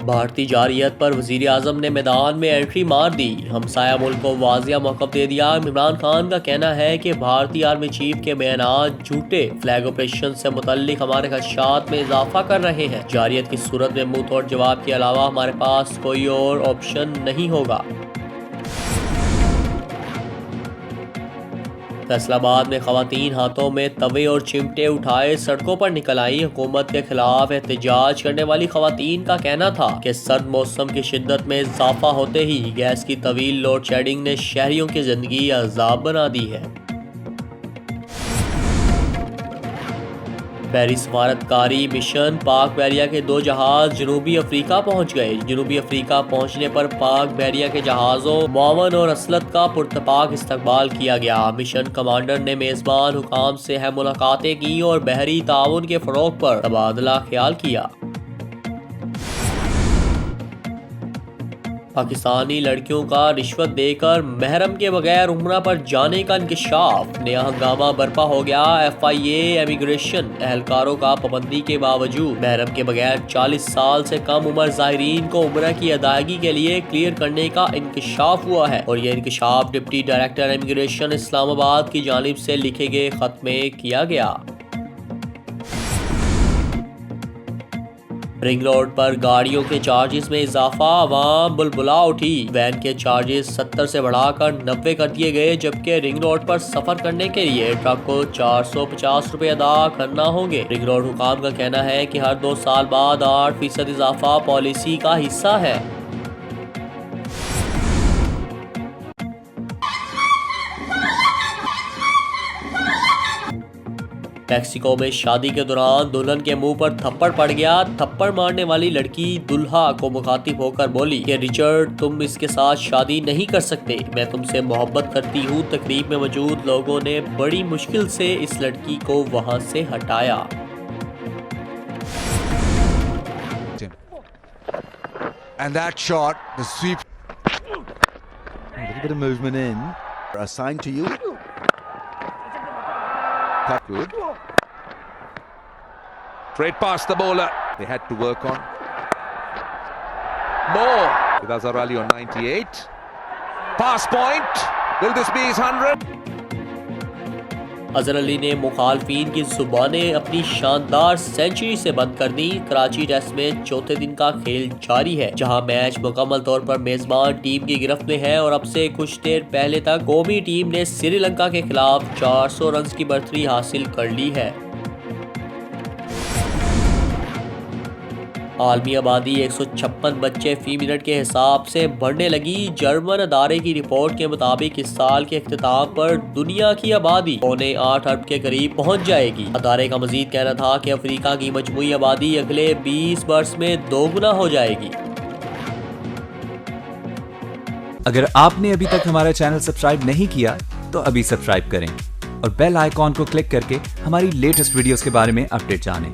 भारतीय जारयत पर वजीर आजम ने मैदान में एंट्री मार दी। हमसाया मुल्क को वाजिया मौक़िफ़ दे दिया। इमरान खान का कहना है कि भारतीय आर्मी चीफ के बयानात झूठे फ्लैग ऑपरेशन से मुतल्लिक हमारे खदशात में इजाफा कर रहे हैं। जारयत की सूरत में मुंह तोड़ जवाब के अलावा हमारे पास कोई और ऑप्शन नहीं होगा। फैसलाबाद में खवातीन हाथों में तवे और चिमटे उठाए सड़कों पर निकल आई। हुकूमत के खिलाफ एहतजाज करने वाली खवातीन का कहना था कि सर्द मौसम की शिद्दत में इजाफा होते ही गैस की तवील लोड शेडिंग ने शहरियों की जिंदगी अजाब बना दी है। बहरी सफारतकारी मिशन पाक बहरिया के 2 जहाज जनूबी अफ्रीका पहुंच गए। जनूबी अफ्रीका पहुंचने पर पाक बहरिया के जहाज़ों मुआवन और असलत का पुरतपाक इस्तकबाल किया गया। मिशन कमांडर ने मेज़बान हुकाम से अहम मुलाकातें की और बहरी ताउन के फ़रोग़ पर तबादला ख्याल किया। पाकिस्तानी लड़कियों का रिश्वत देकर महरम के बगैर उम्रा पर जाने का इंकशाफ। नया हंगामा बर्पा हो गया। FIA इमिग्रेशन एहलकारों का पाबंदी के बावजूद महरम के बगैर 40 साल से कम उम्र ज़ायरीन को उम्रा की अदायगी के लिए क्लियर करने का इंकशाफ हुआ है और यह इंकशाफ डिप्टी डायरेक्टर इमिग्रेशन इस्लामाबाद की जानिब से लिखे गए खत में किया गया। रिंग रोड पर गाड़ियों के चार्जेस में इजाफा। आवाम बुलबुला उठी। वैन के चार्जेस 70 से बढ़ाकर 90 कर दिए गए, जबकि रिंग रोड पर सफर करने के लिए ट्रक को 450 रुपए अदा करना होंगे। रिंग रोड हुकाम का कहना है कि हर 2 साल बाद 8% इजाफा पॉलिसी का हिस्सा है। मैक्सिको में शादी के दौरान दुल्हन के मुंह पर थप्पड़ पड़ गया। थप्पड़ मारने वाली लड़की दुल्हा को मुखातिब होकर बोली कि रिचर्ड, तुम इसके साथ शादी नहीं कर सकते, मैं तुमसे मोहब्बत करती हूँ। तकरीब में मौजूद लोगों ने बड़ी मुश्किल से इस लड़की को वहां से हटाया। And that shot, the sweep. A little bit of movement in. Assigned to you. Cut good. Straight past the bowler. They had to work on. More. With Azhar Ali on 98. Pass point. Will this be his 100? Azhar Ali ने मुखालफीन की जुबानें अपनी शानदार century से बंद कर दी। Karachi test में चौथे दिन का खेल जारी है, जहां मैच मुकम्मल तौर पर मेजबान टीम की गिरफ्त में है और अब से कुछ देर पहले तक कौमी टीम ने श्रीलंका के खिलाफ 400 रन की बढ़तरी हासिल कर ली है। आलमी आबादी 156 बच्चे फी मिनट के हिसाब से बढ़ने लगी। जर्मन अदारे की रिपोर्ट के मुताबिक इस साल के इख्तिताम पर दुनिया की आबादी 8 अरब के करीब पहुंच जाएगी। अदारे का मजीद कहना था कि अफ्रीका की मजमूई आबादी अगले 20 वर्ष में दोगुना हो जाएगी। अगर आपने अभी तक हमारा चैनल सब्सक्राइब नहीं किया तो अभी सब्सक्राइब करें और बेल आइकॉन को क्लिक करके हमारी लेटेस्ट वीडियोस के बारे में अपडेट जानें।